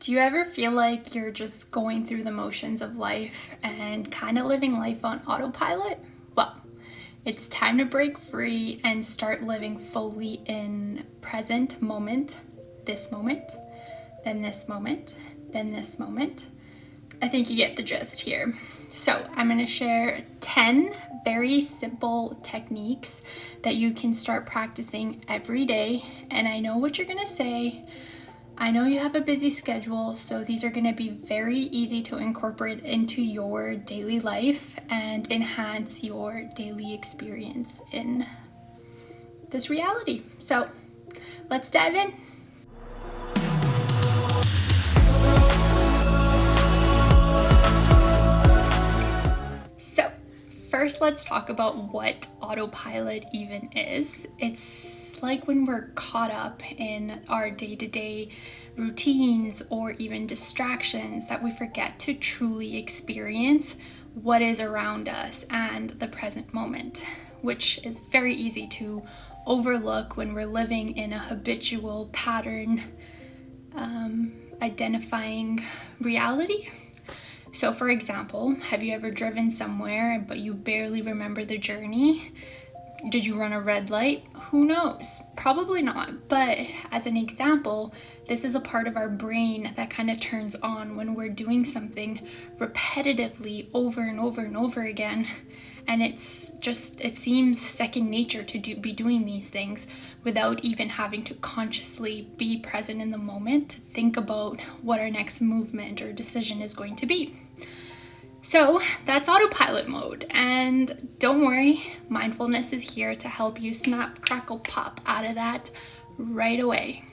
Do you ever feel like you're just going through the motions of life and kind of living life on autopilot? Well, it's time to break free and start living fully in present moment, this moment, then this moment, then this moment. I think you get the gist here. So I'm going to share 10 very simple techniques that you can start practicing every day. And I know what you're going to say. I know you have a busy schedule, so these are going to be very easy to incorporate into your daily life and enhance your daily experience in this reality. So let's dive in. So first, let's talk about what autopilot even is. It's like when we're caught up in our day-to-day routines or even distractions that we forget to truly experience what is around us and the present moment, which is very easy to overlook when we're living in a habitual pattern identifying reality. So for example, have you ever driven somewhere but you barely remember the journey? Did you run a red light? Who knows? Probably not. But as an example, this is a part of our brain that kind of turns on when we're doing something repetitively over and over and over again. And it seems second nature to be doing these things without even having to consciously be present in the moment to think about what our next movement or decision is going to be. So that's autopilot mode, and don't worry, mindfulness is here to help you snap, crackle, pop out of that right away.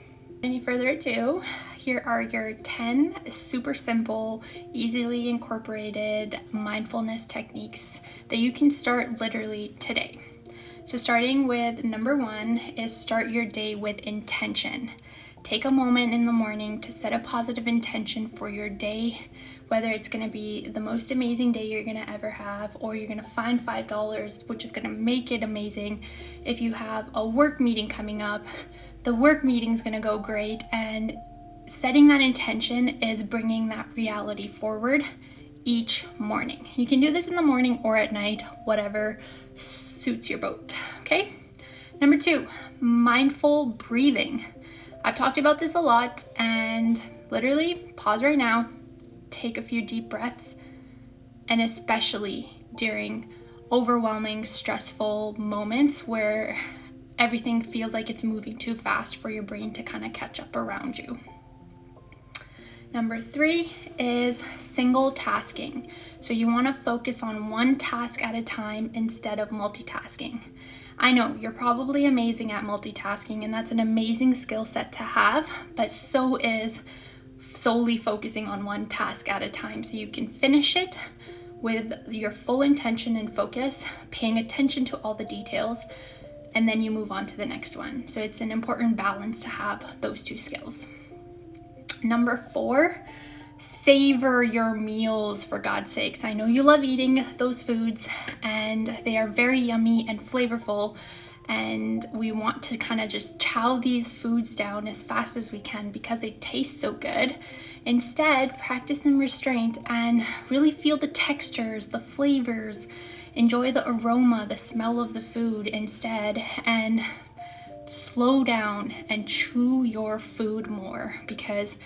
Any further ado, here are your 10 super simple, easily incorporated mindfulness techniques that you can start literally today. So starting with number 1 is start your day with intention. Take a moment in the morning to set a positive intention for your day, whether it's going to be the most amazing day you're going to ever have, or you're going to find $5, which is going to make it amazing. If you have a work meeting coming up, the work meeting is going to go great, and setting that intention is bringing that reality forward each morning. You can do this in the morning or at night, whatever suits your boat, okay? Number 2, mindful breathing. I've talked about this a lot, and literally pause right now, take a few deep breaths, and especially during overwhelming, stressful moments where everything feels like it's moving too fast for your brain to kind of catch up around you. Number 3 is single tasking. So you want to focus on one task at a time instead of multitasking. I know you're probably amazing at multitasking, and that's an amazing skill set to have, but so is solely focusing on one task at a time so you can finish it with your full intention and focus, paying attention to all the details, and then you move on to the next one. So it's an important balance to have those two skills. Number 4, savor your meals, for God's sakes. I know you love eating those foods, and they are very yummy and flavorful, and we want to kind of just chow these foods down as fast as we can because they taste so good. Instead, practice some restraint and really feel the textures, the flavors, enjoy the aroma, the smell of the food instead, and slow down and chew your food more, because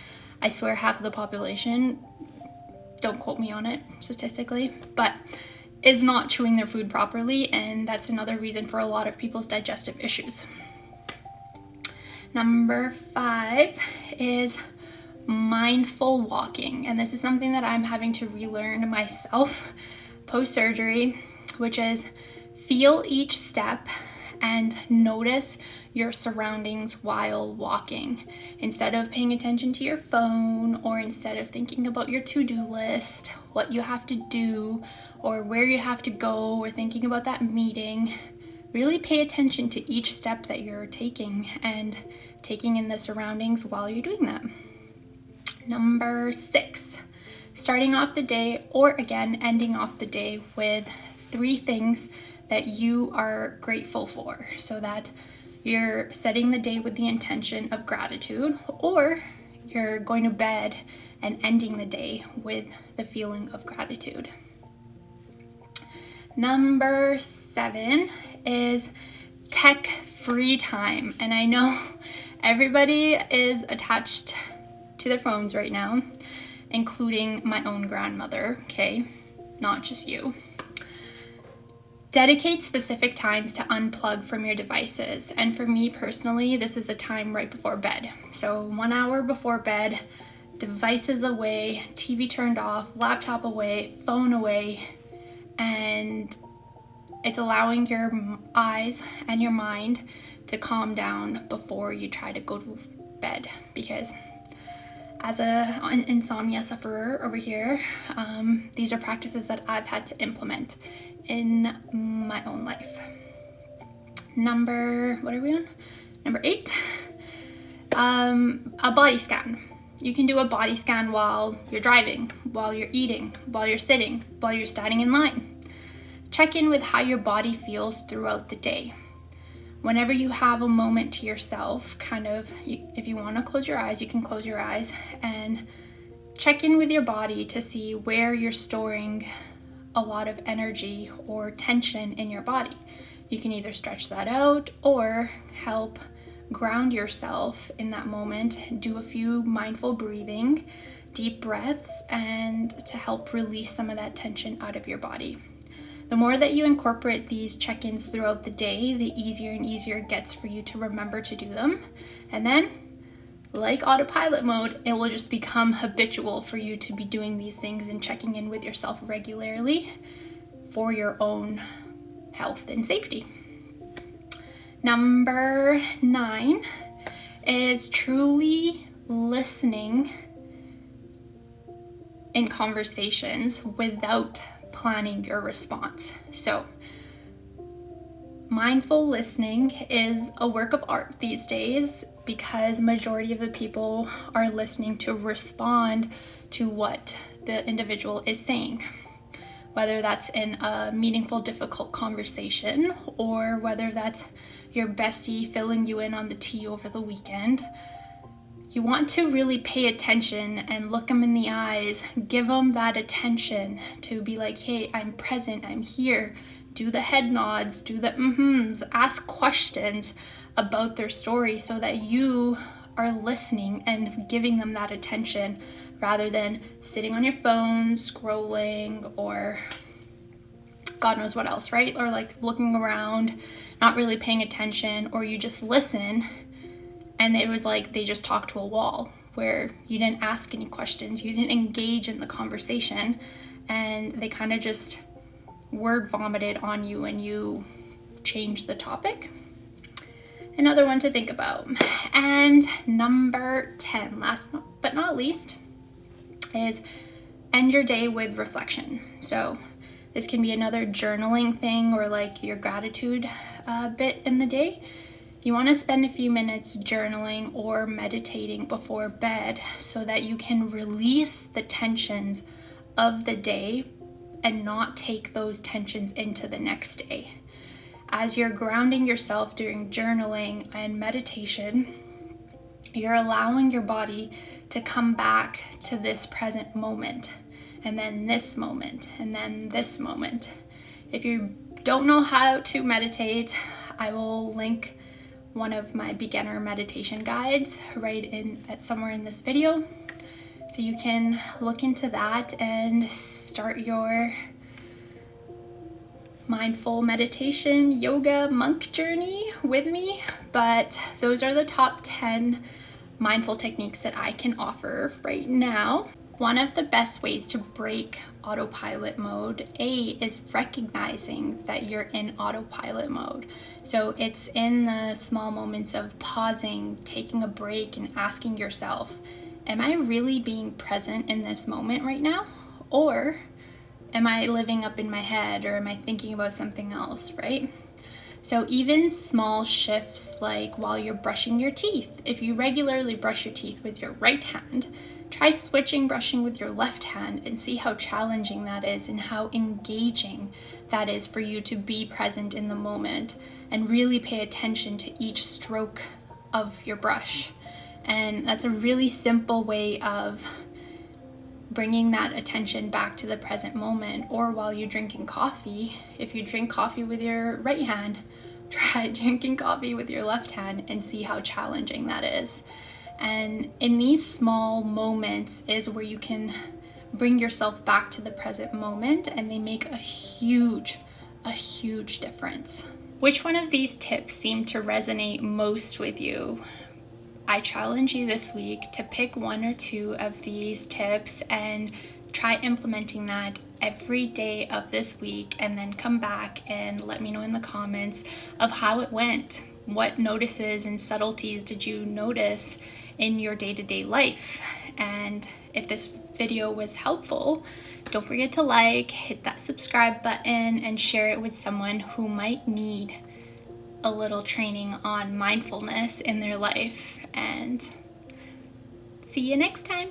I swear half of the population, don't quote me on it statistically, but is not chewing their food properly, and that's another reason for a lot of people's digestive issues. Number 5 is mindful walking, and this is something that I'm having to relearn myself post-surgery, which is feel each step and notice your surroundings while walking. Instead of paying attention to your phone, or instead of thinking about your to-do list, what you have to do, or where you have to go, or thinking about that meeting, really pay attention to each step that you're taking and taking in the surroundings while you're doing that. Number 6, starting off the day, or again, ending off the day with 3 things that you are grateful for, so that you're setting the day with the intention of gratitude, or you're going to bed and ending the day with the feeling of gratitude. Number 7 is tech-free time. And I know everybody is attached to their phones right now, including my own grandmother, okay? Not just you. Dedicate specific times to unplug from your devices. And for me personally, this is a time right before bed. So 1 hour before bed, devices away, TV turned off, laptop away, phone away, and it's allowing your eyes and your mind to calm down before you try to go to bed. Because as an insomnia sufferer over here, these are practices that I've had to implement in my own life. Number 8, a body scan. You can do a body scan while you're driving, while you're eating, while you're sitting, while you're standing in line. Check in with how your body feels throughout the day. Whenever you have a moment to yourself, if you want to close your eyes, you can close your eyes and check in with your body to see where you're storing a lot of energy or tension in your body. You can either stretch that out or help ground yourself in that moment. Do a few mindful breathing, deep breaths, and to help release some of that tension out of your body. The more that you incorporate these check-ins throughout the day, the easier and easier it gets for you to remember to do them. And then, like autopilot mode, it will just become habitual for you to be doing these things and checking in with yourself regularly for your own health and safety. Number 9 is truly listening in conversations without planning your response. So, mindful listening is a work of art these days because majority of the people are listening to respond to what the individual is saying. Whether that's in a meaningful, difficult conversation, or whether that's your bestie filling you in on the tea over the weekend, you want to really pay attention and look them in the eyes, give them that attention to be like, hey, I'm present, I'm here. Do the head nods, do the mm-hms, ask questions about their story so that you are listening and giving them that attention rather than sitting on your phone, scrolling, or God knows what else, right? Or like looking around, not really paying attention, or you just listen and it was like they just talked to a wall where you didn't ask any questions, you didn't engage in the conversation, and they kind of just word vomited on you and you changed the topic. Another one to think about. And number 10, last but not least, is end your day with reflection. So this can be another journaling thing or like your gratitude bit in the day. You want to spend a few minutes journaling or meditating before bed so that you can release the tensions of the day and not take those tensions into the next day. As you're grounding yourself during journaling and meditation, you're allowing your body to come back to this present moment, and then this moment, and then this moment. If you don't know how to meditate, I will link one of my beginner meditation guides somewhere in this video, so you can look into that and start your mindful meditation yoga monk journey with me. But those are the top 10 mindful techniques that I can offer right now. One of the best ways to break autopilot mode, is recognizing that you're in autopilot mode. So it's in the small moments of pausing, taking a break, and asking yourself, am I really being present in this moment right now? Or am I living up in my head, or am I thinking about something else, right? So even small shifts, like while you're brushing your teeth, if you regularly brush your teeth with your right hand, try switching brushing with your left hand and see how challenging that is and how engaging that is for you to be present in the moment and really pay attention to each stroke of your brush. And that's a really simple way of bringing that attention back to the present moment. Or while you're drinking coffee, if you drink coffee with your right hand, try drinking coffee with your left hand and see how challenging that is. And in these small moments is where you can bring yourself back to the present moment, and they make a huge difference. Which one of these tips seem to resonate most with you? I challenge you this week to pick one or two of these tips and try implementing that every day of this week, and then come back and let me know in the comments of how it went. What notices and subtleties did you notice in your day-to-day life? And if this video was helpful, don't forget to like, hit that subscribe button, and share it with someone who might need a little training on mindfulness in their life. And see you next time.